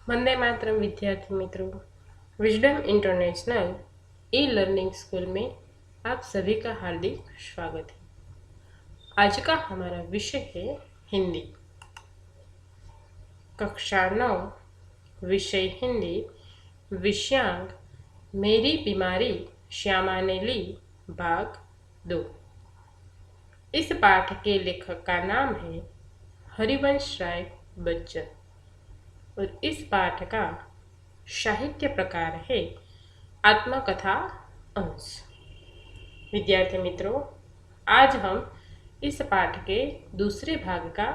वंदे मातरम विद्यार्थी मित्रों, wisdom international e learning school में आप सभी का हार्दिक स्वागत है। आज का हमारा विषय है हिंदी। कक्षा 9 विषय हिंदी, विषयांक मेरी बीमारी श्यामा ने ली, भाग 2। इस पाठ के लेखक का नाम है हरिवंश राय बच्चन और इस पाठ का साहित्य प्रकार है आत्मकथा अंश। विद्यार्थी मित्रों, आज हम इस पाठ के दूसरे भाग का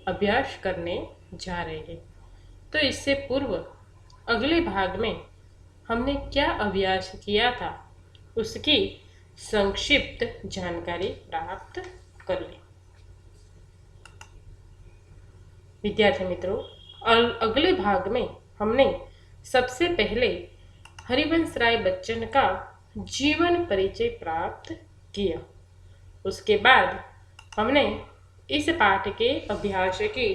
अभ्यास करने जा रहे हैं। तो इससे पूर्व अगले भाग में हमने क्या अभ्यास किया था उसकी संक्षिप्त जानकारी प्राप्त कर लें। विद्यार्थी मित्रों, अगले भाग में हमने सबसे पहले हरिवंश राय बच्चन का जीवन परिचय प्राप्त किया। उसके बाद हमने इस पाठ के अभ्यास की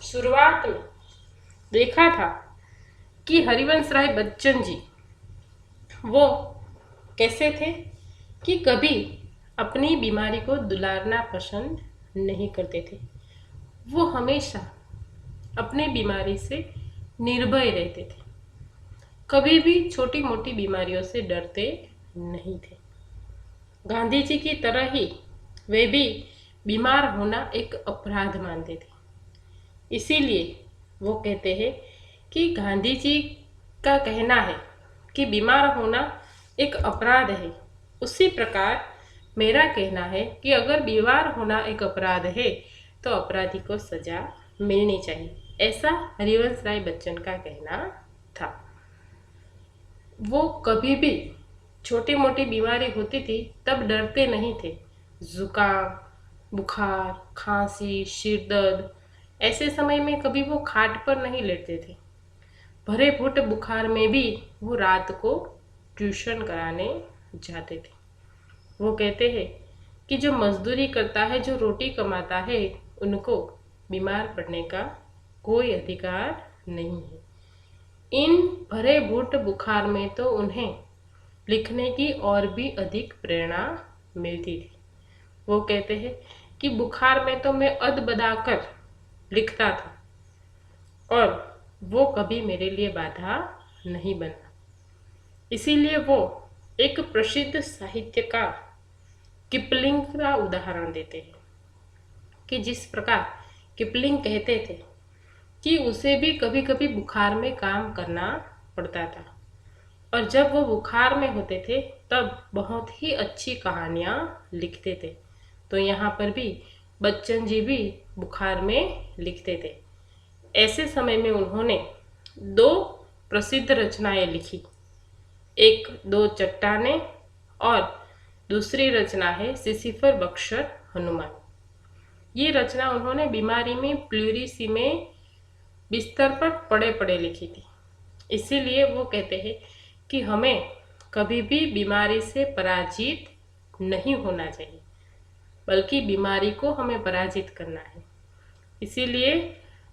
शुरुआत में देखा था कि हरिवंश राय बच्चन जी वो कैसे थे कि कभी अपनी बीमारी को दुलारना पसंद नहीं करते थे। वो हमेशा अपनी बीमारी से निर्भय रहते थे, कभी भी छोटी मोटी बीमारियों से डरते नहीं थे। गांधी जी की तरह ही वे भी बीमार होना एक अपराध मानते थे। इसीलिए वो कहते हैं कि गांधी जी का कहना है कि बीमार होना एक अपराध है, उसी प्रकार मेरा कहना है कि अगर बीमार होना एक अपराध है तो अपराधी को सजा मिलनी चाहिए। ऐसा हरिवंश राय बच्चन का कहना था। वो कभी भी छोटी मोटी बीमारी होती थी तब डरते नहीं थे। जुकाम, बुखार, खांसी, सिर दर्द, ऐसे समय में कभी वो खाट पर नहीं लेटते थे। भरे फुट बुखार में भी वो रात को ट्यूशन कराने जाते थे। वो कहते हैं कि जो मजदूरी करता है, जो रोटी कमाता है, उनको बीमार पड़ने का कोई अधिकार नहीं है। इन भरे फुट बुखार में तो उन्हें लिखने की और भी अधिक प्रेरणा मिलती थी। वो कहते हैं कि बुखार में तो मैं अद बदाकर लिखता था और वो कभी मेरे लिए बाधा नहीं बना। इसीलिए वो एक प्रसिद्ध साहित्यकार किपलिंग का उदाहरण देते हैं कि जिस प्रकार किपलिंग कहते थे कि उसे भी कभी कभी बुखार में काम करना पड़ता था और जब वो बुखार में होते थे तब बहुत ही अच्छी कहानियाँ लिखते थे। तो यहाँ पर भी बच्चन जी भी बुखार में लिखते थे। ऐसे समय में उन्होंने 2 प्रसिद्ध रचनाएं लिखी। एक दो चट्टाने और दूसरी रचना है सिसिफर बख्शर हनुमान। ये रचना उन्होंने बीमारी में प्लूरिसी में बिस्तर पर पड़े पड़े लिखी थी। इसीलिए वो कहते हैं कि हमें कभी भी बीमारी से पराजित नहीं होना चाहिए, बल्कि बीमारी को हमें पराजित करना है। इसीलिए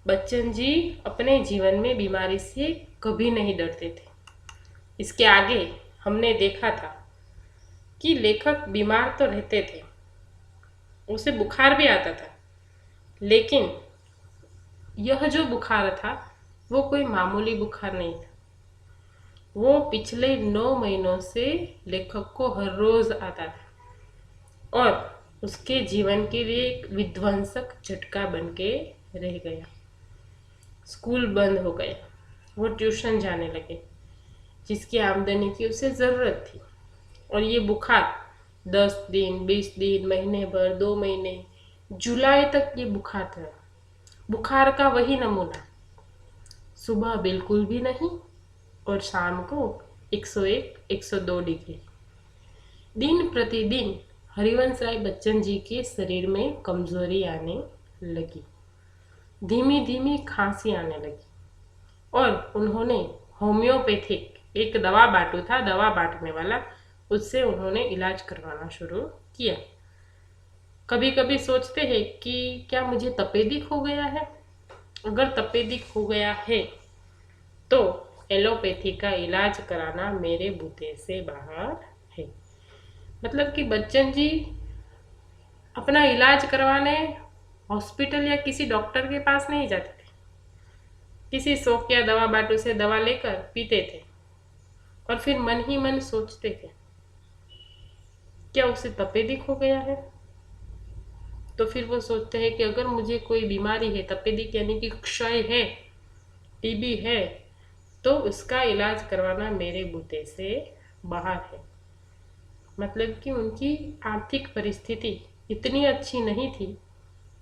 बच्चन जी अपने जीवन में बीमारी से कभी नहीं डरते थे। इसके आगे हमने देखा था कि लेखक बीमार तो रहते थे, उसे बुखार भी आता था, लेकिन यह जो बुखार था वो कोई मामूली बुखार नहीं था। वो पिछले 9 महीनों से लेखक को हर रोज आता था और उसके जीवन के लिए एक विध्वंसक झटका बन के रह गया। स्कूल बंद हो गया, वो ट्यूशन जाने लगे जिसकी आमदनी की उसे ज़रूरत थी। और ये बुखार 10 दिन, 20 दिन, महीने भर, 2 महीने, जुलाई तक ये बुखार था। बुखार का वही नमूना, सुबह बिल्कुल भी नहीं और शाम को 101, 102 डिग्री। दिन प्रतिदिन हरिवंश राय बच्चन जी के शरीर में कमजोरी आने लगी, धीमी धीमी खांसी आने लगी और उन्होंने होम्योपैथिक एक दवा बाटू था, दवा बांटने वाला, उससे उन्होंने इलाज करवाना शुरू किया। कभी कभी सोचते हैं कि क्या मुझे तपेदिक हो गया है। अगर तपेदिक हो गया है तो एलोपैथी का इलाज कराना मेरे बूते से बाहर है। मतलब कि बच्चन जी अपना इलाज करवाने हॉस्पिटल या किसी डॉक्टर के पास नहीं जाते थे, किसी शौक या दवा बाटू से दवा लेकर पीते थे और फिर मन ही मन सोचते थे क्या उसे तपेदिक हो गया है। तो फिर वो सोचते हैं कि अगर मुझे कोई बीमारी है, तपेदिक यानी कि क्षय है, टीबी है, तो उसका इलाज करवाना मेरे बूते से बाहर है। मतलब कि उनकी आर्थिक परिस्थिति इतनी अच्छी नहीं थी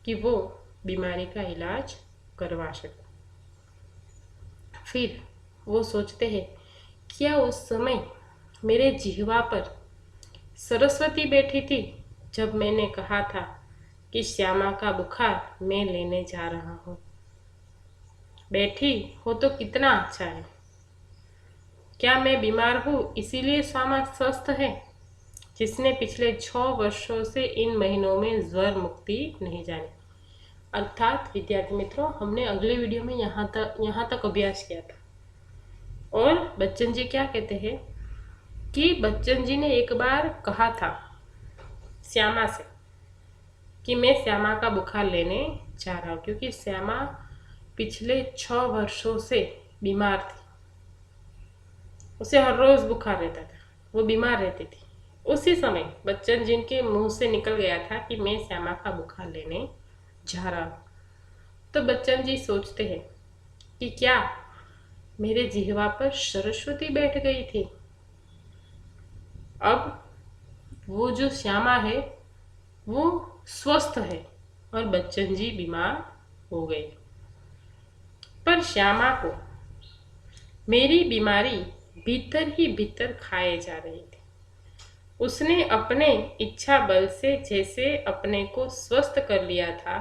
कि वो बीमारी का इलाज करवा सके। फिर वो सोचते हैं क्या उस समय मेरे जिह्वा पर सरस्वती बैठी थी जब मैंने कहा था कि श्यामा का बुखार मैं लेने जा रहा हूँ। बैठी हो तो कितना अच्छा है। क्या मैं बीमार हूँ इसीलिए श्यामा स्वस्थ है, जिसने पिछले 6 वर्षों से इन महीनों में ज्वर मुक्ति नहीं जानी। अर्थात विद्यार्थी मित्रों, हमने अगले वीडियो में यहाँ तक अभ्यास किया था। और बच्चन जी क्या कहते हैं कि बच्चन जी ने एक बार कहा था श्यामा से कि मैं श्यामा का बुखार लेने जा रहा हूँ, क्योंकि श्यामा पिछले 6 वर्षों से बीमार थी। उसे हर रोज बुखार रहता था, वो बीमार रहती थी। उसी समय बच्चन जी के मुंह से निकल गया था कि मैं श्यामा का बुखार लेने जा रहा हूँ। तो बच्चन जी सोचते हैं कि क्या मेरे जिह्वा पर सरस्वती बैठ गई थी। अब वो जो श्यामा है वो स्वस्थ है और बच्चन जी बीमार हो गए। पर श्यामा को मेरी बीमारी भीतर ही भीतर खाए जा रही थी। उसने अपने इच्छा बल से जैसे अपने को स्वस्थ कर लिया था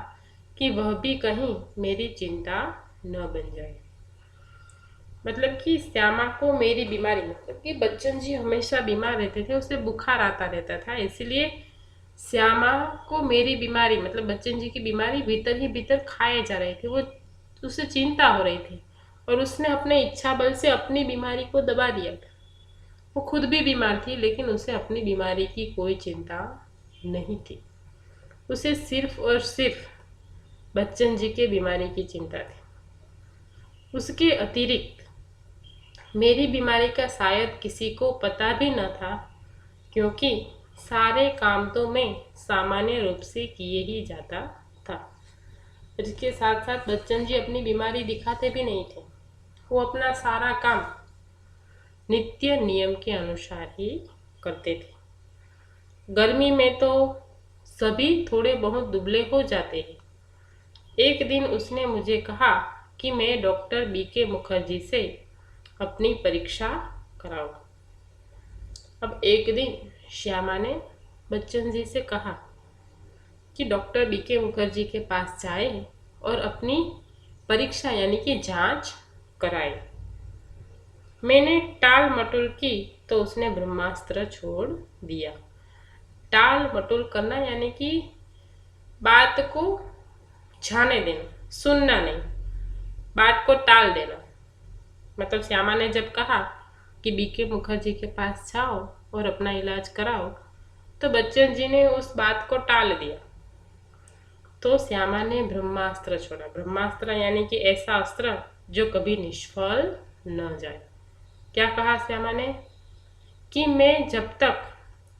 कि वह भी कहीं मेरी चिंता न बन जाए। मतलब कि श्यामा को मेरी बीमारी, मतलब कि बच्चन जी हमेशा बीमार रहते थे, उसे बुखार आता रहता था, इसीलिए श्यामा को मेरी बीमारी, मतलब बच्चन जी की बीमारी भीतर ही भीतर खाए जा रही थी। वो उसे चिंता हो रही थी और उसने अपने इच्छा बल से अपनी बीमारी को दबा दिया था। वो खुद भी बीमार थी लेकिन उसे अपनी बीमारी की कोई चिंता नहीं थी। उसे सिर्फ और सिर्फ बच्चन जी के बीमारी की चिंता थी। उसके अतिरिक्त मेरी बीमारी का शायद किसी को पता भी न था, क्योंकि सारे काम तो मैं सामान्य रूप से किए ही जाता था। इसके साथ साथ बच्चन जी अपनी बीमारी दिखाते भी नहीं थे। वो अपना सारा काम नित्य नियम के अनुसार ही करते थे। गर्मी में तो सभी थोड़े बहुत दुबले हो जाते हैं। एक दिन उसने मुझे कहा कि मैं डॉक्टर बीके मुखर्जी से अपनी परीक्षा कराऊं। अब एक दिन श्यामा ने बच्चन जी से कहा कि डॉक्टर बीके मुखर्जी के पास जाए और अपनी परीक्षा यानी कि जांच कराए। मैंने टाल मटोल की तो उसने ब्रह्मास्त्र छोड़ दिया। टाल मटोल करना यानी कि बात को जाने देना, सुनना नहीं, बात को टाल देना। मतलब श्यामा ने जब कहा कि बीके मुखर्जी के पास जाओ और अपना इलाज कराओ, तो बच्चन जी ने उस बात को टाल दिया। तो श्यामा ने ब्रह्मास्त्र छोड़ा। ब्रह्मास्त्र यानी कि ऐसा अस्त्र जो कभी निष्फल न जाए। क्या कहा श्यामा ने कि मैं जब तक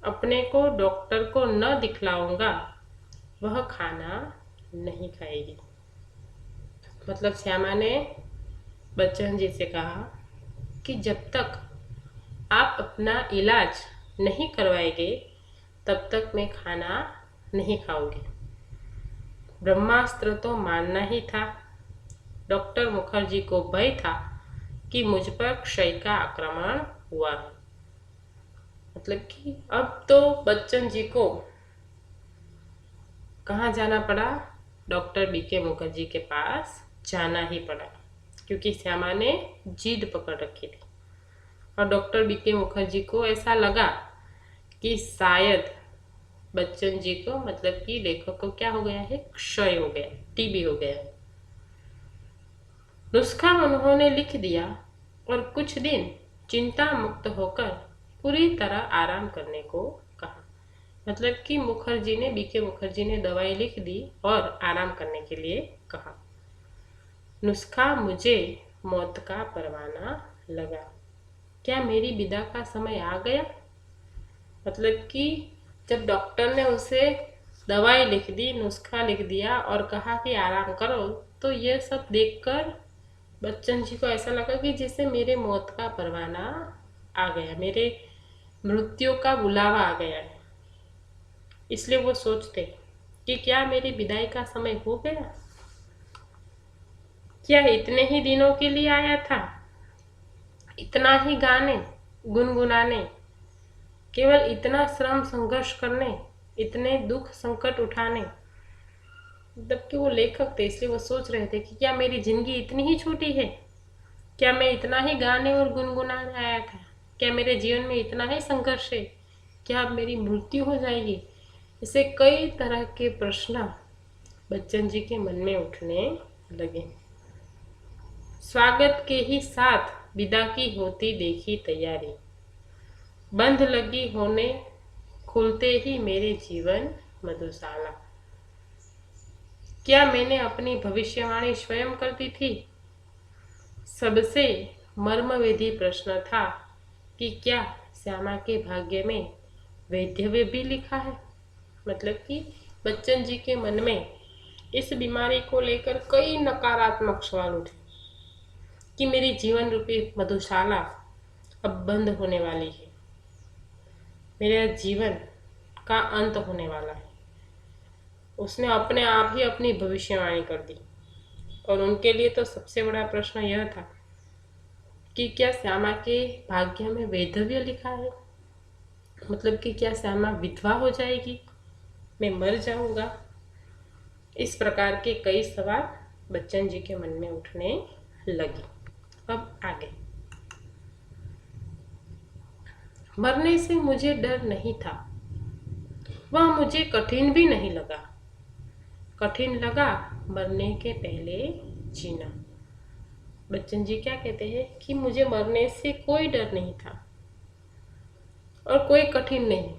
अपने को डॉक्टर को न दिखलाऊंगा वह खाना नहीं खाएगी। मतलब श्यामा ने बच्चन जी से कहा कि जब तक आप अपना इलाज नहीं करवाएंगे तब तक मैं खाना नहीं खाऊंगी। ब्रह्मास्त्र तो मानना ही था। डॉक्टर मुखर्जी को भय था कि मुझ पर क्षय का आक्रमण हुआ है। मतलब कि अब तो बच्चन जी को कहाँ जाना पड़ा? डॉक्टर बीके मुखर्जी के पास जाना ही पड़ा, क्योंकि श्यामा ने जिद पकड़ रखी थी। और डॉक्टर बीके मुखर्जी को ऐसा लगा कि शायद बच्चन जी को, मतलब कि लेखक को क्या हो गया है? क्षय हो गया, टीबी हो गया। नुस्खा उन्होंने लिख दिया और कुछ दिन चिंता मुक्त होकर पूरी तरह आराम करने को कहा। मतलब कि मुखर्जी ने बीके मुखर्जी ने दवाई लिख दी और आराम करने के लिए कहा। नुस्खा मुझे मौत का परवाना लगा। क्या मेरी विदा का समय आ गया? मतलब कि जब डॉक्टर ने उसे दवाई लिख दी, नुस्खा लिख दिया और कहा कि आराम करो, तो यह सब देखकर बच्चन जी को ऐसा लगा कि जैसे मेरे मौत का परवाना आ गया, मेरे मृत्यु का बुलावा आ गया है। इसलिए वो सोचते कि क्या मेरी विदाई का समय हो गया? क्या इतने ही दिनों के लिए आया था? इतना ही गाने गुनगुनाने, केवल इतना श्रम संघर्ष करने, इतने दुख संकट उठाने। जबकि वो लेखक थे, इसलिए वो सोच रहे थे कि क्या मेरी जिंदगी इतनी ही छोटी है? क्या मैं इतना ही गाने और गुनगुनाने आया था? क्या मेरे जीवन में इतना ही संघर्ष है? क्या अब मेरी मृत्यु हो जाएगी? ऐसे कई तरह के प्रश्न बच्चन जी के मन में उठने लगे। स्वागत के ही साथ विदा की होती देखी तैयारी, बंद लगी होने खुलते ही मेरे जीवन मधुशाला। क्या मैंने अपनी भविष्यवाणी स्वयं कर दी थी? सबसे मर्मवेदी प्रश्न था कि क्या श्यामा के भाग्य में वैधव्य भी लिखा है? मतलब कि बच्चन जी के मन में इस बीमारी को लेकर कई नकारात्मक सवाल उठे कि मेरी जीवन रूपी मधुशाला अब बंद होने वाली है, मेरा जीवन का अंत होने वाला है। उसने अपने आप ही अपनी भविष्यवाणी कर दी। और उनके लिए तो सबसे बड़ा प्रश्न यह था कि क्या श्यामा के भाग्य में वैधव्य लिखा है? मतलब कि क्या श्यामा विधवा हो जाएगी, मैं मर जाऊंगा? इस प्रकार के कई सवाल बच्चन जी के मन में उठने लगे। अब आगे। मरने से मुझे डर नहीं था, वह मुझे कठिन भी नहीं लगा। कठिन लगा मरने के पहले जीना। बच्चन जी क्या कहते हैं कि मुझे मरने से कोई डर नहीं था और कोई कठिन नहीं।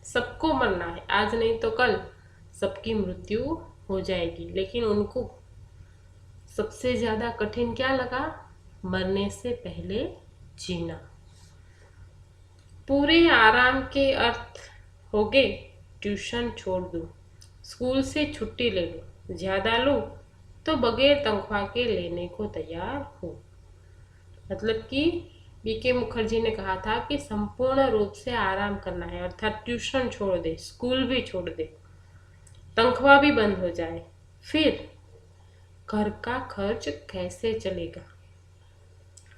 सबको मरना है, आज नहीं तो कल सबकी मृत्यु हो जाएगी, लेकिन उनको सबसे ज्यादा कठिन क्या लगा? मरने से पहले जीना। पूरे आराम के अर्थ हो गए ट्यूशन छोड़ दूं, स्कूल से छुट्टी ले लूं, ज्यादा लूं तो बगैर तनख्वाह के लेने को तैयार हूँ। मतलब कि बीके मुखर्जी ने कहा था कि संपूर्ण रूप से आराम करना है, अर्थात ट्यूशन छोड़ दे, स्कूल भी छोड़ दे, तनख्वाह भी बंद हो जाए। फिर घर का खर्च कैसे चलेगा?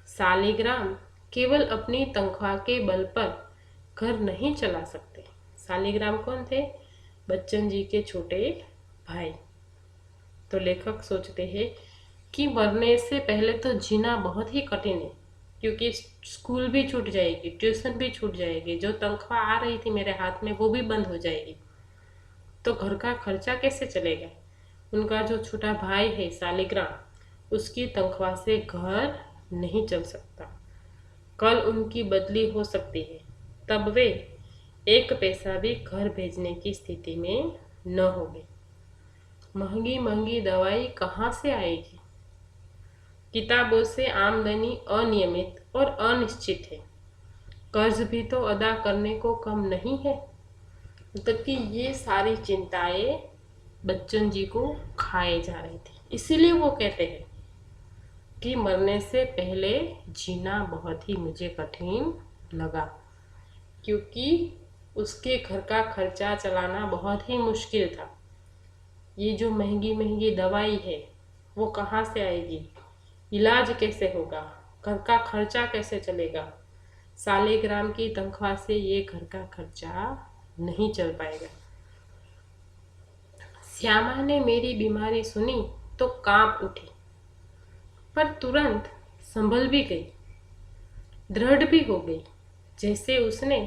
सालिग्राम केवल अपनी तनख्वाह के बल पर घर नहीं चला सकते। सालिग्राम कौन थे? बच्चन जी के छोटे भाई। तो लेखक सोचते हैं कि मरने से पहले तो जीना बहुत ही कठिन है, क्योंकि स्कूल भी छूट जाएगी, ट्यूशन भी छूट जाएगी, जो तनख्वाह आ रही थी मेरे हाथ में वो भी बंद हो जाएगी। तो घर का खर्चा कैसे चलेगा? उनका जो छोटा भाई है सालिग्राम, उसकी तनख्वाह से घर नहीं चल सकता। कल उनकी बदली हो सकती है, तब वे एक पैसा भी घर भेजने की स्थिति में न होंगे। महंगी महंगी दवाई कहाँ से आएगी? किताबों से आमदनी अनियमित और अनिश्चित है। कर्ज भी तो अदा करने को कम नहीं है। मतलब कि ये सारी चिंताएं बच्चन जी को खाए जा रही थी। इसीलिए वो कहते हैं कि मरने से पहले जीना बहुत ही मुझे कठिन लगा, क्योंकि उसके घर का खर्चा चलाना बहुत ही मुश्किल था। ये जो महंगी महंगी दवाई है वो कहाँ से आएगी? इलाज कैसे होगा? घर का खर्चा कैसे चलेगा? सालिग्राम की तनख्वाह से ये घर का खर्चा नहीं चल पाएगा। श्यामा ने मेरी बीमारी सुनी तो कांप उठी, पर तुरंत संभल भी गई, दृढ़ भी हो गई, जैसे उसने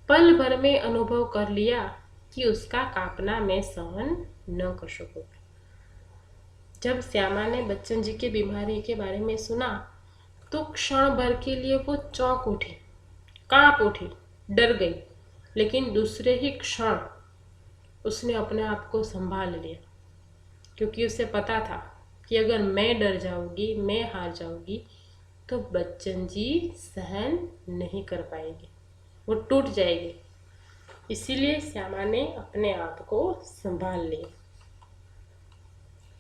पल भर में अनुभव कर लिया कि उसका कांपना मैं सहन न कर सकूंगी। जब श्यामा ने बच्चन जी की बीमारी के बारे में सुना तो क्षण भर के लिए वो चौंक उठी, कांप उठी, डर गई, लेकिन दूसरे ही क्षण उसने अपने आप को संभाल लिया, क्योंकि उसे पता था कि अगर मैं डर जाऊंगी, मैं हार जाऊंगी, तो बच्चन जी सहन नहीं कर पाएगी, वो टूट जाएगी। इसीलिए श्यामा ने अपने आप को संभाल लिया।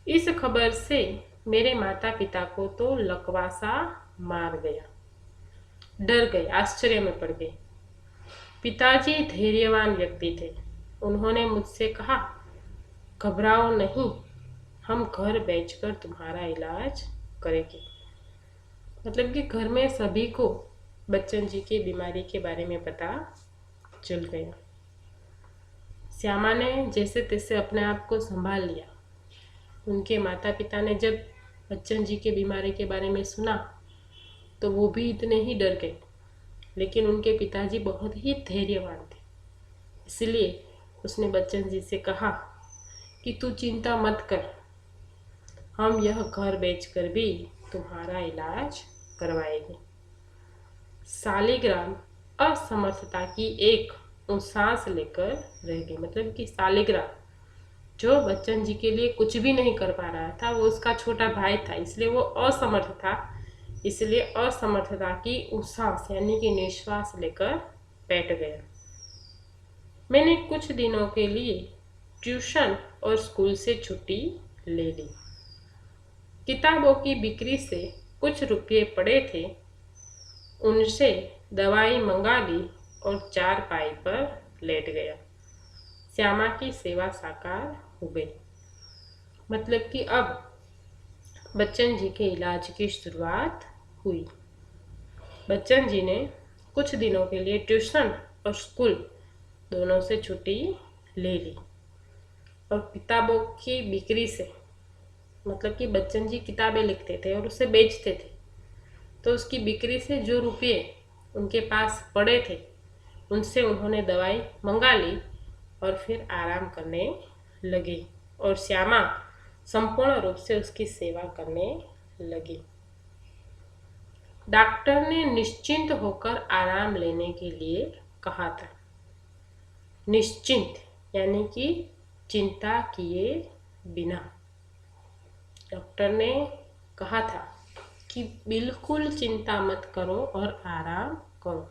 इस खबर से मेरे माता पिता को तो लकवासा मार गया, डर गए, आश्चर्य में पड़ गए। पिताजी धैर्यवान व्यक्ति थे। उन्होंने मुझसे कहा, घबराओ नहीं, हम घर बेचकर तुम्हारा इलाज करेंगे। मतलब कि घर में सभी को बच्चन जी की बीमारी के बारे में पता चल गया। श्यामा ने जैसे तैसे अपने आप को संभाल लिया। उनके माता पिता ने जब बच्चन जी के बीमारी के बारे में सुना तो वो भी इतने ही डर गए, लेकिन उनके पिताजी बहुत ही धैर्यवान थे। इसलिए उसने बच्चन जी से कहा कि तू चिंता मत कर, हम यह घर बेचकर भी तुम्हारा इलाज करवाएंगे। सालिग्राम असमर्थता की एक सांस लेकर रह गई। मतलब कि सालिग्राम जो बच्चन जी के लिए कुछ भी नहीं कर पा रहा था, वो उसका छोटा भाई था, इसलिए वो असमर्थ था। इसलिए असमर्थता की सांस यानी कि निश्वास लेकर बैठ गया। मैंने कुछ दिनों के लिए ट्यूशन और स्कूल से छुट्टी ले ली। किताबों की बिक्री से कुछ रुपये पड़े थे, उनसे दवाई मंगा ली और चारपाई पर लेट गया। श्यामा की सेवा साकार हो गई। मतलब कि अब बच्चन जी के इलाज की शुरुआत हुई। बच्चन जी ने कुछ दिनों के लिए ट्यूशन और स्कूल दोनों से छुट्टी ले ली और किताबों की बिक्री से, मतलब कि बच्चन जी किताबें लिखते थे और उसे बेचते थे, तो उसकी बिक्री से जो रुपये उनके पास पड़े थे उनसे उन्होंने दवाई मंगा ली और फिर आराम करने लगे। और श्यामा संपूर्ण रूप से उसकी सेवा करने लगी। डॉक्टर ने निश्चिंत होकर आराम लेने के लिए कहा था। निश्चिंत यानी कि चिंता किए बिना। डॉक्टर ने कहा था कि बिल्कुल चिंता मत करो और आराम करो।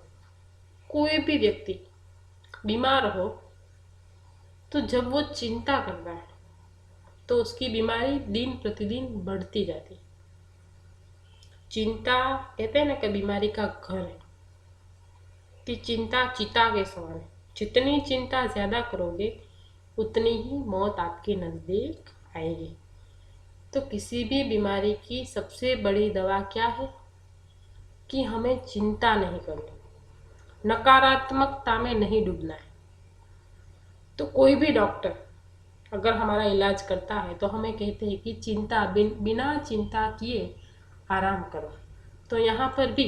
कोई भी व्यक्ति बीमार हो तो जब वो चिंता करता है तो उसकी बीमारी दिन प्रतिदिन बढ़ती जाती। चिंता कहते हैं ना कि बीमारी का घर है, कि चिंता चिता के समान है। जितनी चिंता ज़्यादा करोगे उतनी ही मौत आपके नज़दीक आएगी। तो किसी भी बीमारी की सबसे बड़ी दवा क्या है कि हमें चिंता नहीं करनी, नकारात्मकता में नहीं डूबना है। तो कोई भी डॉक्टर अगर हमारा इलाज करता है तो हमें कहते हैं कि चिंता बिना चिंता किए आराम करो। तो यहाँ पर भी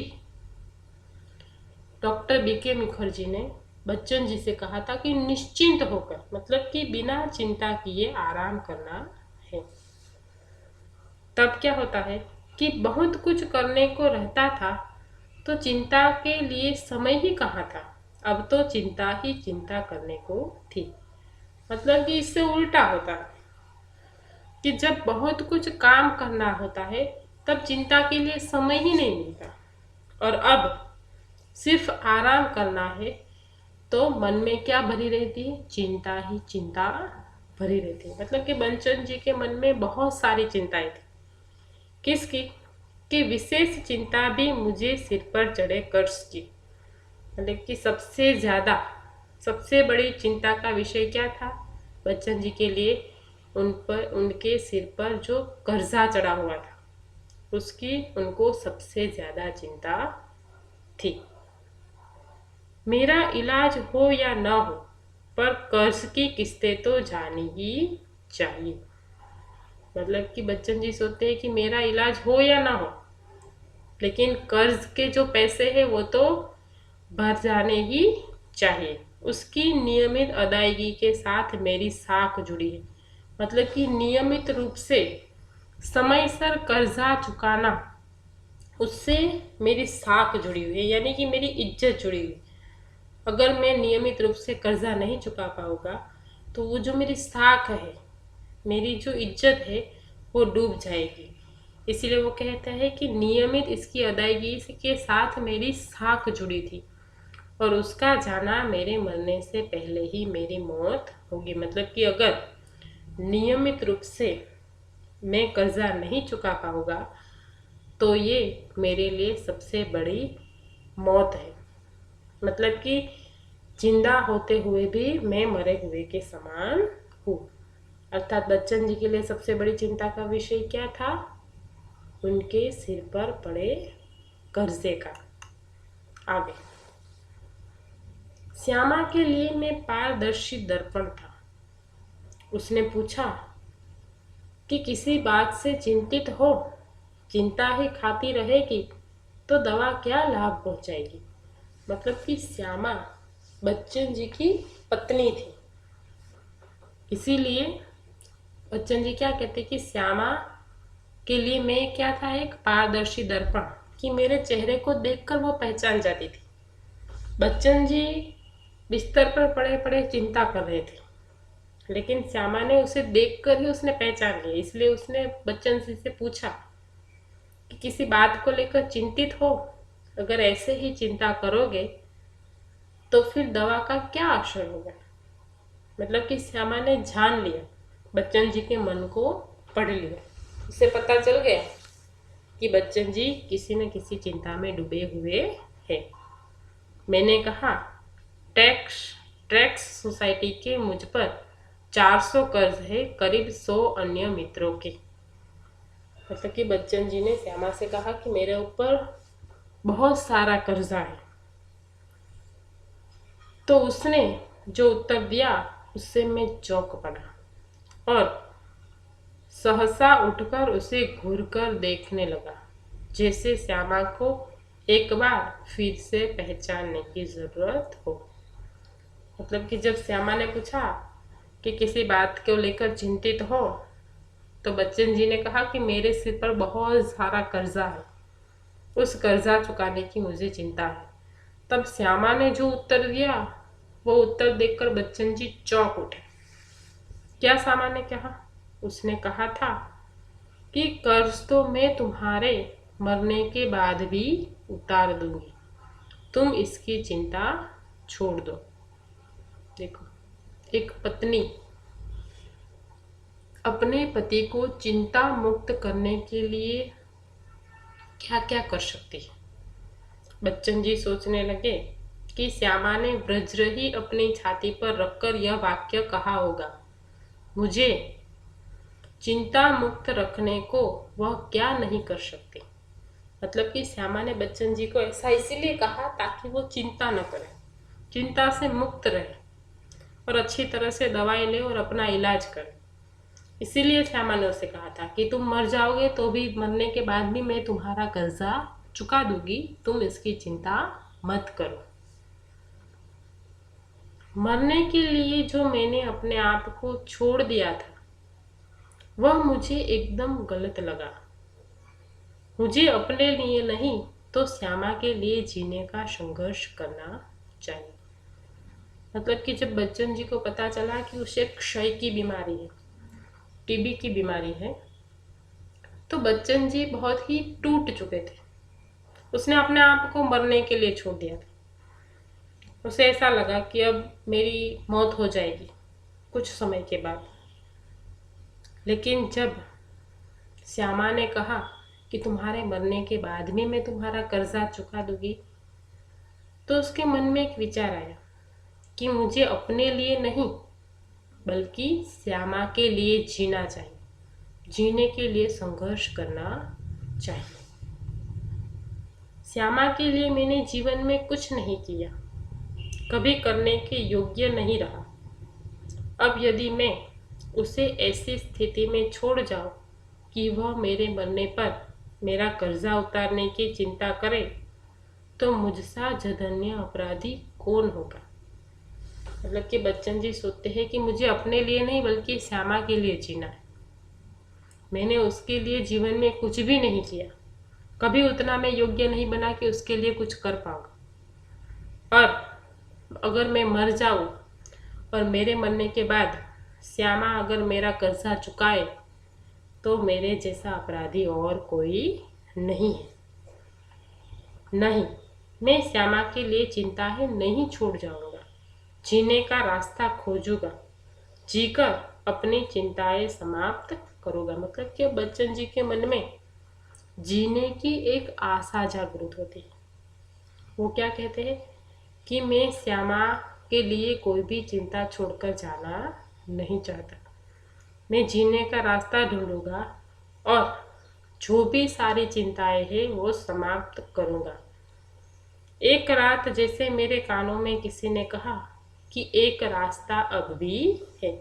डॉक्टर बीके मुखर्जी ने बच्चन जी से कहा था कि निश्चिंत होकर, मतलब कि बिना चिंता किए आराम करना है। तब क्या होता है कि बहुत कुछ करने को रहता था तो चिंता के लिए समय ही कहाँ था। अब तो चिंता ही चिंता करने को थी। मतलब कि इससे उल्टा होता है कि जब बहुत कुछ काम करना होता है तब चिंता के लिए समय ही नहीं मिलता, और अब सिर्फ आराम करना है तो मन में क्या भरी रहती है, चिंता ही चिंता भरी रहती है। मतलब कि बच्चन जी के मन में बहुत सारी चिंताएं थी। किसकी? कि विशेष चिंता भी मुझे सिर पर चढ़े कर्ज की। मतलब कि सबसे ज़्यादा सबसे बड़ी चिंता का विषय क्या था बच्चन जी के लिए? उनके सिर पर जो कर्जा चढ़ा हुआ था उसकी उनको सबसे ज़्यादा चिंता थी। मेरा इलाज हो या ना हो पर कर्ज की किस्तें तो जानी ही चाहिए। मतलब कि बच्चन जी सोचते हैं कि मेरा इलाज हो या ना हो, लेकिन कर्ज के जो पैसे हैं वो तो भर जाने ही चाहिए। उसकी नियमित अदायगी के साथ मेरी साख जुड़ी है। मतलब कि नियमित रूप से समय सर कर्जा चुकाना उससे मेरी साख जुड़ी हुई है, यानी कि मेरी इज्जत जुड़ी हुई। अगर मैं नियमित रूप से कर्जा नहीं चुका पाऊंगा तो वो जो मेरी साख है, मेरी जो इज्जत है, वो डूब जाएगी। इसीलिए वो कहता है कि नियमित इसकी अदायगी के साथ मेरी साख जुड़ी थी और उसका जाना मेरे मरने से पहले ही मेरी मौत होगी। मतलब कि अगर नियमित रूप से मैं कर्जा नहीं चुका पाऊंगा तो ये मेरे लिए सबसे बड़ी मौत है। मतलब कि जिंदा होते हुए भी मैं मरे हुए के समान हूँ। अर्थात बच्चन जी के लिए सबसे बड़ी चिंता का विषय क्या था? उनके सिर पर पड़े कर्जे का। आगे, श्यामा के लिए मैं पारदर्शी दर्पण था। उसने पूछा कि किसी बात से चिंतित हो, चिंता ही खाती रहेगी तो दवा क्या लाभ पहुंचाएगी। मतलब कि श्यामा बच्चन जी की पत्नी थी, इसीलिए बच्चन जी क्या कहते कि श्यामा के लिए मैं क्या था? एक पारदर्शी दर्पण, कि मेरे चेहरे को देखकर वो पहचान जाती थी। बच्चन जी बिस्तर पर पड़े पड़े चिंता कर रहे थे, लेकिन श्यामा ने उसे देखकर ही उसने पहचान लिया। इसलिए उसने बच्चन जी से पूछा कि किसी बात को लेकर चिंतित हो? अगर ऐसे ही चिंता करोगे तो फिर दवा का क्या असर होगा। मतलब कि श्यामा ने जान लिया, बच्चन जी के मन को पढ़ लिया। उसे पता चल गया कि बच्चन जी किसी न किसी चिंता में डूबे हुए हैं। मैंने कहा, टैक्स ट्रैक्स सोसाइटी के मुझ पर 400 कर्ज है, करीब 100 अन्य मित्रों के। मतलब कि बच्चन जी ने श्यामा से कहा कि मेरे ऊपर बहुत सारा कर्जा है। तो उसने जो उत्तर दिया उससे मैं चौंक पड़ा और सहसा उठकर उसे घूरकर देखने लगा, जैसे श्यामा को एक बार फिर से पहचानने की जरूरत हो। मतलब कि जब श्यामा ने पूछा कि किसी बात को लेकर चिंतित हो, तो बच्चन जी ने कहा कि मेरे सिर पर बहुत सारा कर्जा है, उस कर्जा चुकाने की मुझे चिंता है। तब श्यामा ने जो उत्तर दिया वो उत्तर देखकर बच्चन जी चौंक उठे। क्या श्यामा ने कहा? उसने कहा था कि कर्ज तो मैं तुम्हारे मरने के बाद भी उतार दूंगी, तुम इसकी चिंता छोड़ दो। देखो, एक पत्नी अपने पति को चिंता मुक्त करने के लिए क्या क्या कर सकती है। बच्चन जी सोचने लगे कि श्यामा ने वज्र ही अपनी छाती पर रखकर यह वाक्य कहा होगा, मुझे चिंता मुक्त रखने को वह क्या नहीं कर सकती। मतलब कि श्यामा ने बच्चन जी को ऐसा इसीलिए कहा ताकि वो चिंता न करे, चिंता से मुक्त रहे और अच्छी तरह से दवाई ले और अपना इलाज करे। इसीलिए श्यामा ने उसे कहा था कि तुम मर जाओगे तो भी, मरने के बाद भी मैं तुम्हारा कर्जा चुका दूंगी, तुम इसकी चिंता मत करो। मरने के लिए जो मैंने अपने आप को छोड़ दिया था वह मुझे एकदम गलत लगा। मुझे अपने लिए नहीं तो श्यामा के लिए जीने का संघर्ष करना चाहिए। मतलब कि जब बच्चन जी को पता चला कि उसे क्षय की बीमारी है, टीबी की बीमारी है, तो बच्चन जी बहुत ही टूट चुके थे। उसने अपने आप को मरने के लिए छोड़ दिया था। उसे ऐसा लगा कि अब मेरी मौत हो जाएगी कुछ समय के बाद। लेकिन जब श्यामा ने कहा कि तुम्हारे मरने के बाद भी मैं तुम्हारा कर्जा चुका दूंगी, तो उसके मन में एक विचार आया कि मुझे अपने लिए नहीं बल्कि श्यामा के लिए जीना चाहिए, जीने के लिए संघर्ष करना चाहिए। श्यामा के लिए मैंने जीवन में कुछ नहीं किया, कभी करने के योग्य नहीं रहा। अब यदि मैं उसे ऐसी स्थिति में छोड़ जाऊं कि वह मेरे मरने पर मेरा कर्जा उतारने की चिंता करे, तो मुझसा जघन्य अपराधी कौन होगा। मतलब कि बच्चन जी सोचते हैं कि मुझे अपने लिए नहीं बल्कि श्यामा के लिए जीना है। मैंने उसके लिए जीवन में कुछ भी नहीं किया, कभी उतना मैं योग्य नहीं बना कि उसके लिए कुछ कर पाऊँ। और अगर मैं मर जाऊँ और मेरे मरने के बाद श्यामा अगर मेरा कर्जा चुकाए तो मेरे जैसा अपराधी और कोई नहीं है। नहीं, मैं श्यामा के लिए चिंताएं नहीं छोड़ जाऊंगा, जीने का रास्ता खोजूंगा, जीकर अपनी चिंताएं समाप्त करूंगा। मतलब कि बच्चन जी के मन में जीने की एक आशा जागृत होती है। वो क्या कहते हैं कि मैं श्यामा के लिए कोई भी चिंता छोड़कर जाना नहीं चाहता, मैं जीने का रास्ता ढूंढूंगा और जो भी सारी चिंताएं हैं वो समाप्त करूंगा। एक रात जैसे मेरे कानों में किसी ने कहा कि एक रास्ता अब भी है।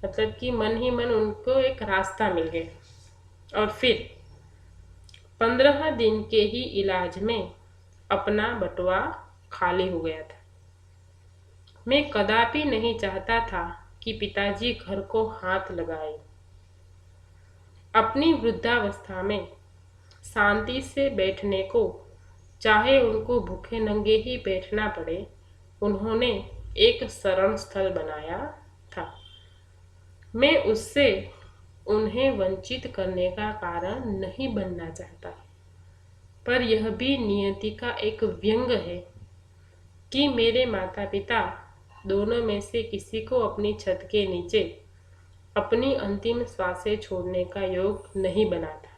मतलब कि मन ही मन उनको एक रास्ता मिल गया। और फिर 15 दिन के ही इलाज में अपना बटुआ खाली हो गया था। मैं कदापि नहीं चाहता था कि पिताजी घर को हाथ लगाए। अपनी वृद्धावस्था में शांति से बैठने को, चाहे उनको भूखे नंगे ही बैठना पड़े, उन्होंने एक शरण स्थल बनाया था। मैं उससे उन्हें वंचित करने का कारण नहीं बनना चाहता, पर यह भी नियति का एक व्यंग है कि मेरे माता पिता दोनों में से किसी को अपनी छत के नीचे अपनी अंतिम श्वासें छोड़ने का योग नहीं बना था।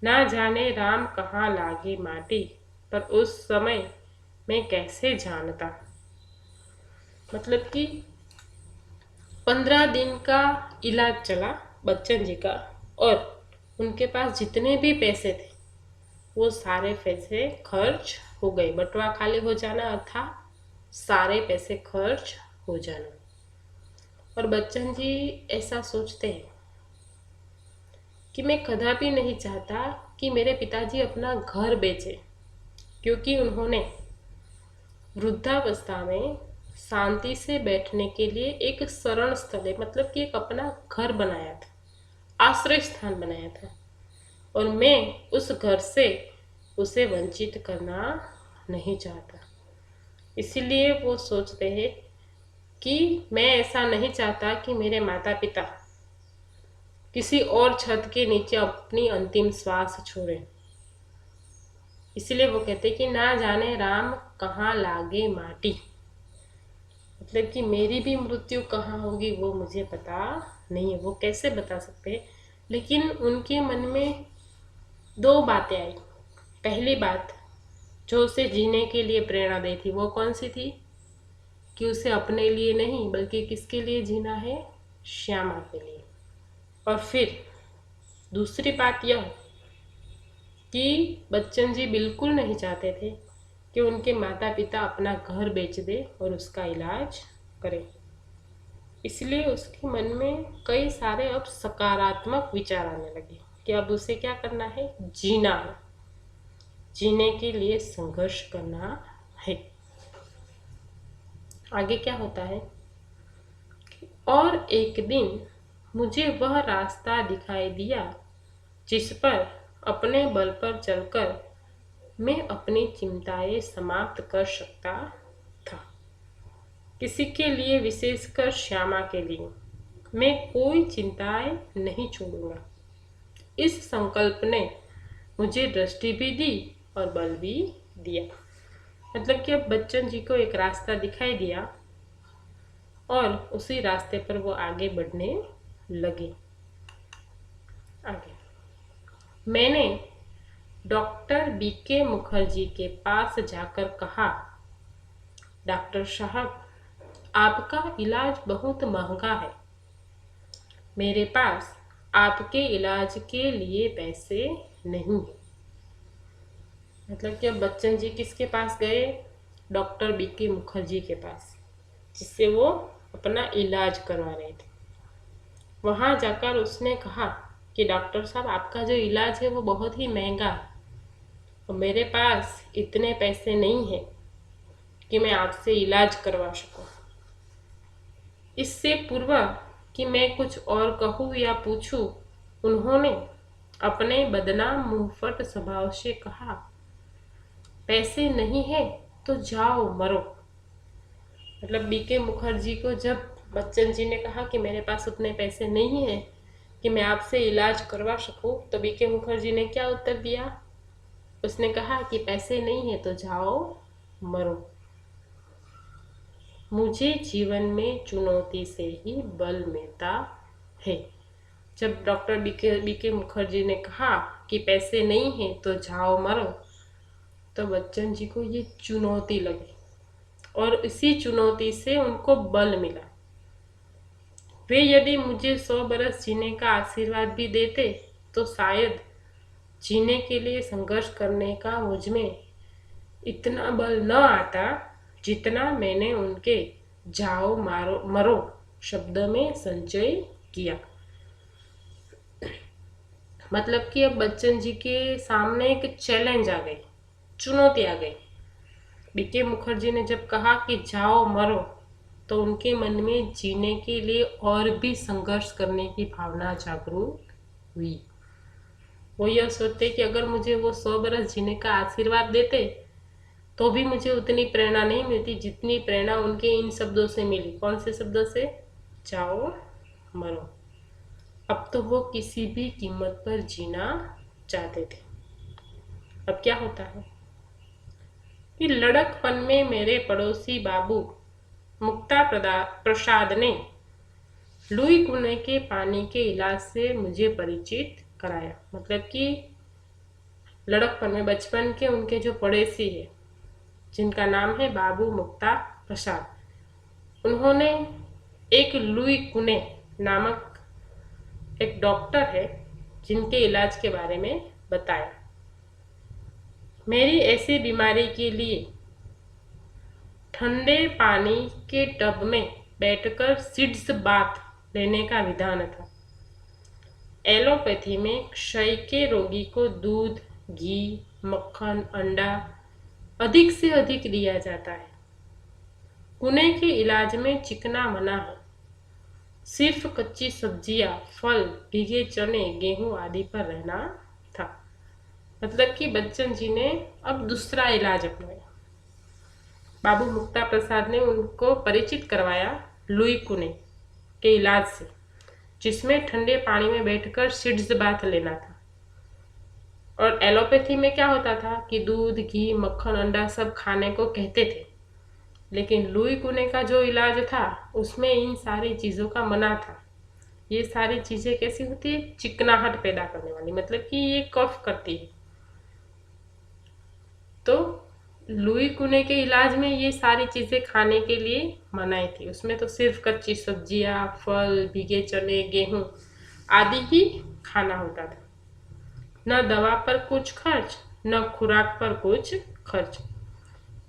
ना जाने राम कहाँ लागे माटी, पर उस समय मैं कैसे जानता। मतलब कि 15 दिन का इलाज चला बच्चन जी का, और उनके पास जितने भी पैसे थे वो सारे पैसे खर्च हो गए। बटुआ खाली हो जाना अर्थात सारे पैसे खर्च हो जाना। और बच्चन जी ऐसा सोचते हैं कि मैं कदापि नहीं चाहता कि मेरे पिताजी अपना घर बेचे, क्योंकि उन्होंने वृद्धावस्था में शांति से बैठने के लिए एक शरण स्थल, मतलब कि एक अपना घर बनाया था, आश्रय स्थान बनाया था, और मैं उस घर से उसे वंचित करना नहीं चाहता। इसीलिए वो सोचते हैं कि मैं ऐसा नहीं चाहता कि मेरे माता पिता किसी और छत के नीचे अपनी अंतिम श्वास छोड़ें। इसलिए वो कहते कि ना जाने राम कहाँ लागे माटी। मतलब कि मेरी भी मृत्यु कहाँ होगी वो मुझे पता नहीं है, वो कैसे बता सकते हैं। लेकिन उनके मन में दो बातें आई। पहली बात जो उसे जीने के लिए प्रेरणा दी थी वो कौन सी थी कि उसे अपने लिए नहीं बल्कि किसके लिए जीना है, श्यामा के लिए। और फिर दूसरी बात यह कि बच्चन जी बिल्कुल नहीं चाहते थे कि उनके माता पिता अपना घर बेच दे और उसका इलाज करें। इसलिए उसके मन में कई सारे अब सकारात्मक विचार आने लगे कि अब उसे क्या करना है, जीना है, जीने के लिए संघर्ष करना है। आगे क्या होता है, और एक दिन मुझे वह रास्ता दिखाई दिया जिस पर अपने बल पर चलकर मैं अपनी चिंताएं समाप्त कर सकता था। किसी के लिए, विशेषकर श्यामा के लिए, मैं कोई चिंताएं नहीं छोड़ूंगा। इस संकल्प ने मुझे दृष्टि भी दी और बल भी दिया। मतलब कि अब बच्चन जी को एक रास्ता दिखाई दिया और उसी रास्ते पर वो आगे बढ़ने लगे। आगे मैंने डॉक्टर बीके मुखर्जी के पास जाकर कहा, डॉक्टर साहब, आपका इलाज बहुत महंगा है, मेरे पास आपके इलाज के लिए पैसे नहीं। मतलब कि अब बच्चन जी किसके पास गए, डॉक्टर बीके मुखर्जी के पास, जिससे वो अपना इलाज करवा रहे थे। वहाँ जाकर उसने कहा कि डॉक्टर साहब, आपका जो इलाज है वो बहुत ही महंगा है और मेरे पास इतने पैसे नहीं हैं कि मैं आपसे इलाज करवा सकूं। इससे पूर्व कि मैं कुछ और कहूँ या पूछूं, उन्होंने अपने बदनाम मुंहफट स्वभाव से कहा, पैसे नहीं है तो जाओ मरो। मतलब बीके मुखर्जी को जब बच्चन जी ने कहा कि मेरे पास उतने पैसे नहीं हैं कि मैं आपसे इलाज करवा सकूं, तो बीके मुखर्जी ने क्या उत्तर दिया? उसने कहा कि पैसे नहीं है तो जाओ मरो। मुझे जीवन में चुनौती से ही बल मिलता है। जब डॉक्टर बीके मुखर्जी ने कहा कि पैसे नहीं है तो जाओ मरो, तो बच्चन जी को ये चुनौती लगी और इसी चुनौती से उनको बल मिला। वे यदि मुझे 100 बरस जीने का आशीर्वाद भी देते तो शायद जीने के लिए संघर्ष करने का मुझमें इतना बल न आता जितना मैंने उनके जाओ मारो मरो शब्द में संचय किया। मतलब कि अब बच्चन जी के सामने एक चैलेंज आ गई, चुनौती आ गई। बीके मुखर्जी ने जब कहा कि जाओ मरो, तो उनके मन में जीने के लिए और भी संघर्ष करने की भावना जागरूक हुई। वो यह सोचते कि अगर मुझे वो 100 बरस जीने का आशीर्वाद देते तो भी मुझे उतनी प्रेरणा नहीं मिलती जितनी प्रेरणा उनके इन शब्दों से मिली। कौन से शब्दों से? जाओ मरो। अब तो वो किसी भी कीमत पर जीना चाहते थे। अब क्या होता है कि लड़कपन में मेरे पड़ोसी बाबू मुक्ता प्रसाद ने लुई कुएं के पानी के इलाज से मुझे परिचित कराया। मतलब कि लड़कपन में, बचपन के उनके जो पड़ोसी है जिनका नाम है बाबू मुक्ता प्रसाद, उन्होंने एक लुई कुने नामक एक डॉक्टर है जिनके इलाज के बारे में बताया। मेरी ऐसी बीमारी के लिए ठंडे पानी के टब में बैठकर सिड्स बाथ लेने का विधान था। एलोपैथी में क्षय के रोगी को दूध, घी, मक्खन, अंडा अधिक से अधिक दिया जाता है। कुने के इलाज में चिकना मना है। सिर्फ कच्ची सब्जियां, फल, भीगे चने, गेहूं आदि पर रहना था। मतलब कि बच्चन जी ने अब दूसरा इलाज अपनाया। बाबू मुक्ता प्रसाद ने उनको परिचित करवाया लुई कुने के इलाज से, जिसमें ठंडे पानी में बैठकर सिड्स बाथ लेना था। और एलोपैथी में क्या होता था कि दूध, घी, मक्खन, अंडा सब खाने को कहते थे, लेकिन लुई कुने का जो इलाज था उसमें इन सारी चीज़ों का मना था। ये सारी चीज़ें कैसी होती है? चिकनाहट पैदा करने वाली, मतलब कि ये कफ करती है। तो लुई कुने के इलाज में ये सारी चीज़ें खाने के लिए मनाई थी। उसमें तो सिर्फ कच्ची सब्जियां, फल, भीगे चने, गेहूं आदि ही खाना होता था। न दवा पर कुछ खर्च, न खुराक पर कुछ खर्च।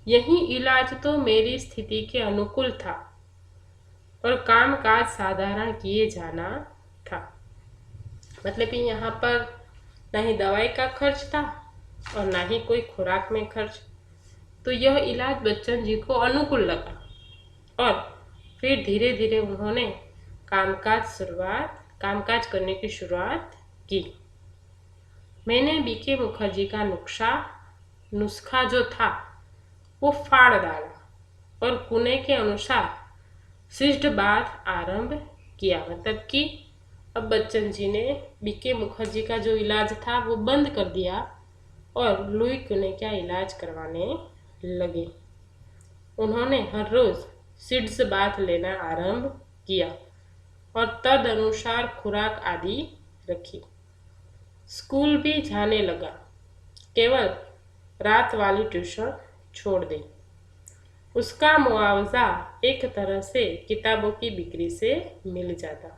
यही इलाज तो मेरी स्थिति के अनुकूल था और कामकाज साधारण किए जाना था। मतलब कि यहाँ पर ना ही दवाई का खर्च था और ना ही कोई खुराक में खर्च। तो यह इलाज बच्चन जी को अनुकूल लगा और फिर धीरे धीरे उन्होंने कामकाज करने की शुरुआत की। मैंने बीके मुखर्जी का नुस्खा जो था वो फाड़ डाला और कुने के अनुसार सिस्ट बाथ आरंभ किया। मतलब कि अब बच्चन जी ने बीके मुखर्जी का जो इलाज था वो बंद कर दिया और लुई कुने का इलाज करवाने लगे। उन्होंने हर रोज सिड्स बाथ लेना आरंभ किया और तद अनुसार खुराक आदि रखी। स्कूल भी जाने लगा, केवल रात वाली ट्यूशन छोड़ दी। उसका मुआवजा एक तरह से किताबों की बिक्री से मिल जाता।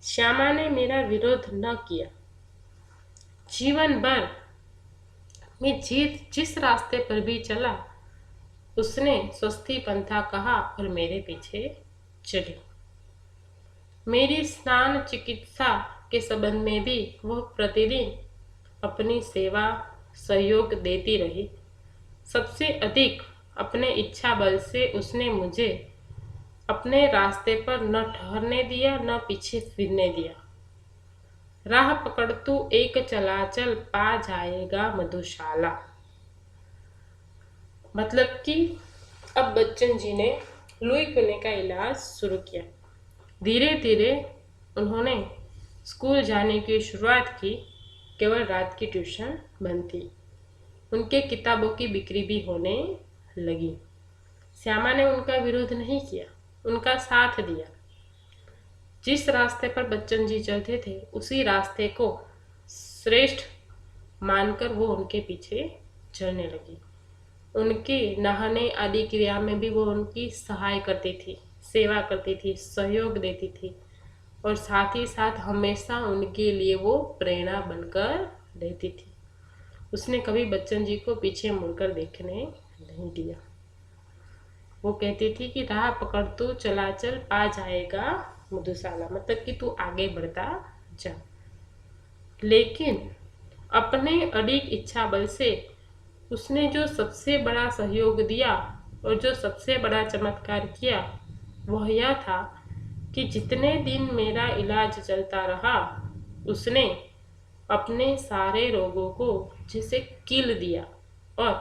श्यामा ने मेरा विरोध न किया। जीवन भर मैं जिस रास्ते पर भी चला उसने स्वस्ति पंथा कहा और मेरे पीछे चली। मेरी स्नान चिकित्सा के संबंध में भी वह प्रतिदिन अपनी सेवा सहयोग देती रही। सबसे अधिक अपने इच्छा बल से उसने मुझे अपने रास्ते पर न ठहरने दिया, न पीछे फिरने दिया। राह पकड़ तू एक चला चल, पा जाएगा मधुशाला। मतलब कि अब बच्चन जी ने लुई पीने का इलाज शुरू किया। धीरे धीरे उन्होंने स्कूल जाने की शुरुआत की। केवल रात की ट्यूशन बंद थी। उनके किताबों की बिक्री भी होने लगी। श्यामा ने उनका विरोध नहीं किया, उनका साथ दिया। जिस रास्ते पर बच्चन जी चलते थे उसी रास्ते को श्रेष्ठ मानकर वो उनके पीछे चलने लगी। उनके नहाने आदि क्रिया में भी वो उनकी सहाय करती थी, सेवा करती थी, सहयोग देती थी और साथ ही साथ हमेशा उनके लिए वो प्रेरणा बनकर रहती थी। उसने कभी बच्चन जी को पीछे मुड़कर देखने नहीं दिया। वो कहती थी कि राह पकड़ तू चला चल, पा जाएगा मधुशाला। मतलब कि तू आगे बढ़ता जा। लेकिन अपने अडिग इच्छा बल से उसने जो सबसे बड़ा सहयोग दिया और जो सबसे बड़ा चमत्कार किया वह यह था कि जितने दिन मेरा इलाज चलता रहा उसने अपने सारे रोगों को जैसे कील दिया और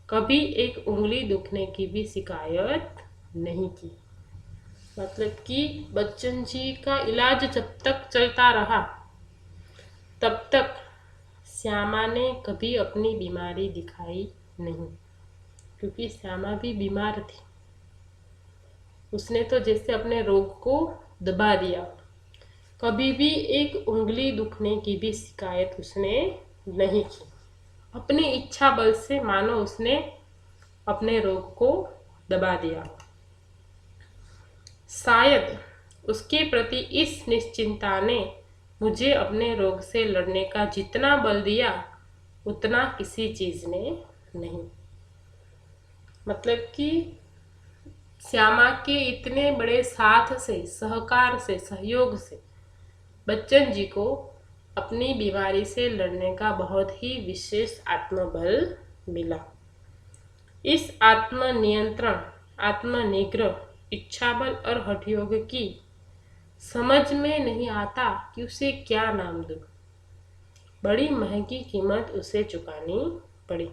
कभी एक उंगली दुखने की भी शिकायत नहीं की। मतलब कि बच्चन जी का इलाज जब तक चलता रहा तब तक श्यामा ने कभी अपनी बीमारी दिखाई नहीं, क्योंकि श्यामा भी बीमार थी। उसने तो जैसे अपने रोग को दबा दिया। कभी भी एक उंगली दुखने की भी शिकायत उसने नहीं की। अपनी इच्छा बल से मानो उसने अपने रोग को दबा दिया। शायद उसके प्रति इस निश्चिंता ने मुझे अपने रोग से लड़ने का जितना बल दिया उतना किसी चीज ने नहीं। मतलब कि श्यामा के इतने बड़े साथ से, सहकार से, सहयोग से बच्चन जी को अपनी बीमारी से लड़ने का बहुत ही विशेष आत्मबल मिला। इस आत्मनियंत्रण, आत्मनिग्रह, इच्छाबल और हठयोग की समझ में नहीं आता कि उसे क्या नाम दूं। बड़ी महंगी कीमत उसे चुकानी पड़ी।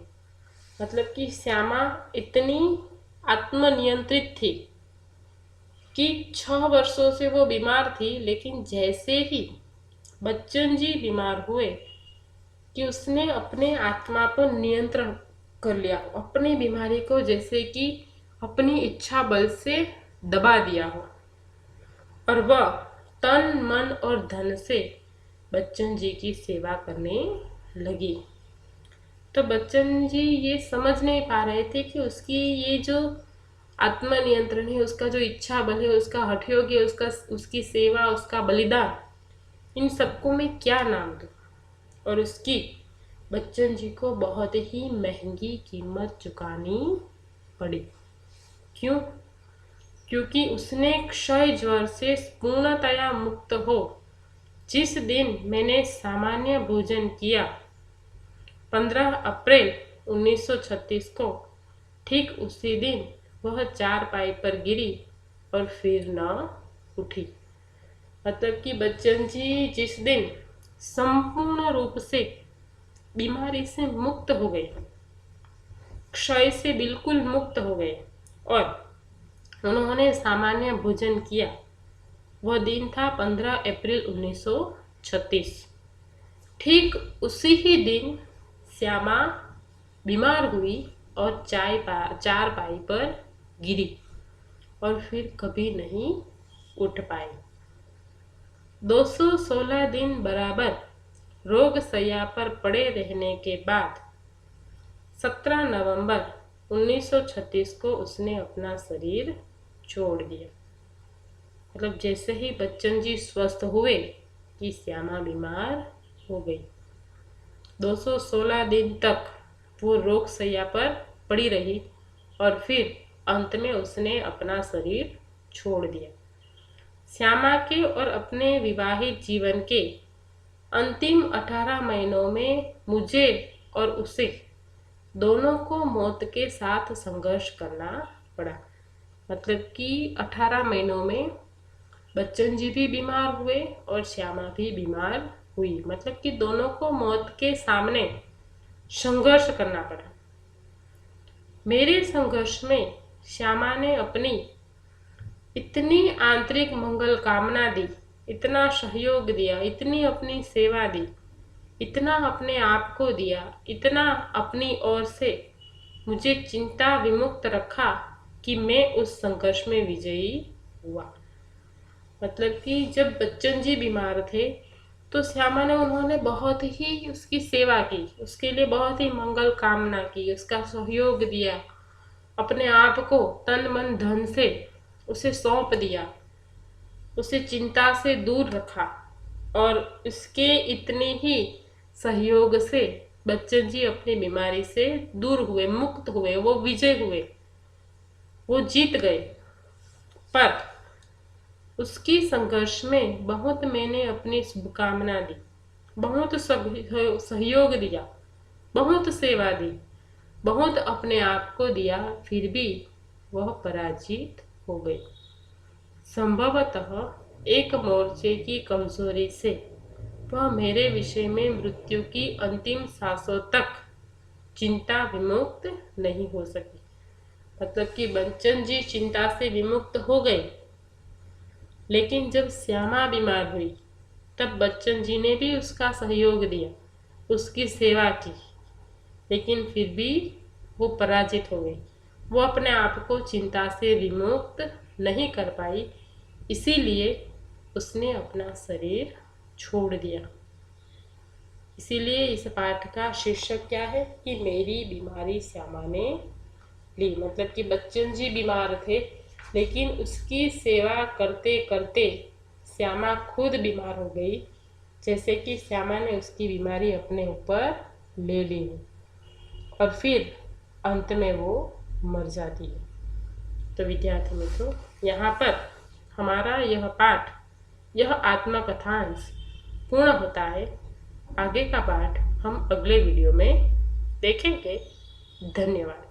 मतलब कि श्यामा इतनी आत्मनियंत्रित थी कि 6 वर्षों से वो बीमार थी, लेकिन जैसे ही बच्चन जी बीमार हुए कि उसने अपने आत्मा पर नियंत्रण कर लिया। अपनी बीमारी को जैसे कि अपनी इच्छा बल से दबा दिया हो और वह तन मन और धन से बच्चन जी की सेवा करने लगी। तो बच्चन जी ये समझ नहीं पा रहे थे कि उसकी ये जो आत्मनियंत्रण है, उसका जो इच्छा बल है, उसका हठयोग है, उसकी सेवा, उसका बलिदान, इन सबको मैं क्या नाम दूं। और उसकी बच्चन जी को बहुत ही महंगी कीमत चुकानी पड़ी। क्यों? क्योंकि उसने क्षय ज्वर से पूर्णतया मुक्त हो जिस दिन मैंने सामान्य भोजन किया 15 अप्रैल 1936 को, ठीक उसी दिन वह चारपाई पर गिरी और फिर न उठी। मतलब कि बच्चन जी जिस दिन संपूर्ण रूप से बीमारी से मुक्त हो गए, क्षय से बिल्कुल मुक्त हो गए और उन्होंने सामान्य भोजन किया, वह दिन था 15 अप्रैल 1936। ठीक उसी ही दिन श्यामा बीमार हुई और चारपाई पर गिरी और फिर कभी नहीं उठ पाई। 216 दिन बराबर रोग शैया पर पड़े रहने के बाद 17 नवंबर 1936 को उसने अपना शरीर छोड़ दिया। मतलब जैसे ही बच्चन जी स्वस्थ हुए कि श्यामा बीमार हो गई। 216 दिन तक वो रोग शैया पर पड़ी रही और फिर अंत में उसने अपना शरीर छोड़ दिया। श्यामा के और अपने विवाहित जीवन के अंतिम 18 महीनों में मुझे और उसे दोनों को मौत के साथ संघर्ष करना पड़ा। मतलब कि 18 महीनों में बच्चन जी भी बीमार हुए और श्यामा भी बीमार हुई, मतलब कि दोनों को मौत के सामने संघर्ष करना पड़ा। मेरे संघर्ष में श्यामा ने अपनी इतनी आंतरिक मंगल कामना दी, इतना सहयोग दिया, इतनी अपनी सेवा दी, इतना अपने आप को दिया, इतना अपनी ओर से मुझे चिंता विमुक्त रखा कि मैं उस संघर्ष में विजयी हुआ। मतलब कि जब बच्चन जी बीमार थे तो श्यामा ने उन्होंने बहुत ही उसकी सेवा की, उसके लिए बहुत ही मंगल कामना की, उसका सहयोग दिया, अपने आप को तन मन धन से उसे सौंप दिया, उसे चिंता से दूर रखा। और उसके इतने ही सहयोग से बच्चन जी अपनी बीमारी से दूर हुए, मुक्त हुए, वो विजय हुए, वो जीत गए। पर उसकी संघर्ष में बहुत मैंने अपनी शुभकामना दी, बहुत सहयोग दिया, बहुत सेवा दी, बहुत अपने आप को दिया, फिर भी वह पराजित हो गई। संभवतः एक मोर्चे की कमजोरी से वह मेरे विषय में मृत्यु की अंतिम सांसों तक चिंता विमुक्त नहीं हो सकी। मतलब कि बच्चन जी चिंता से विमुक्त हो गए, लेकिन जब श्यामा बीमार हुई तब बच्चन जी ने भी उसका सहयोग दिया, उसकी सेवा की, लेकिन फिर भी वो पराजित हो गई। वो अपने आप को चिंता से विमुक्त नहीं कर पाई, इसीलिए उसने अपना शरीर छोड़ दिया। इसीलिए इस पाठ का शीर्षक क्या है कि मेरी बीमारी श्यामा ने ली। मतलब कि बच्चन जी बीमार थे, लेकिन उसकी सेवा करते करते श्यामा खुद बीमार हो गई, जैसे कि श्यामा ने उसकी बीमारी अपने ऊपर ले ली और फिर अंत में वो मर जाती है। तो विद्यार्थी मित्रों, यहाँ पर हमारा यह पाठ, यह आत्मकथांश पूर्ण होता है। आगे का पाठ हम अगले वीडियो में देखेंगे। धन्यवाद।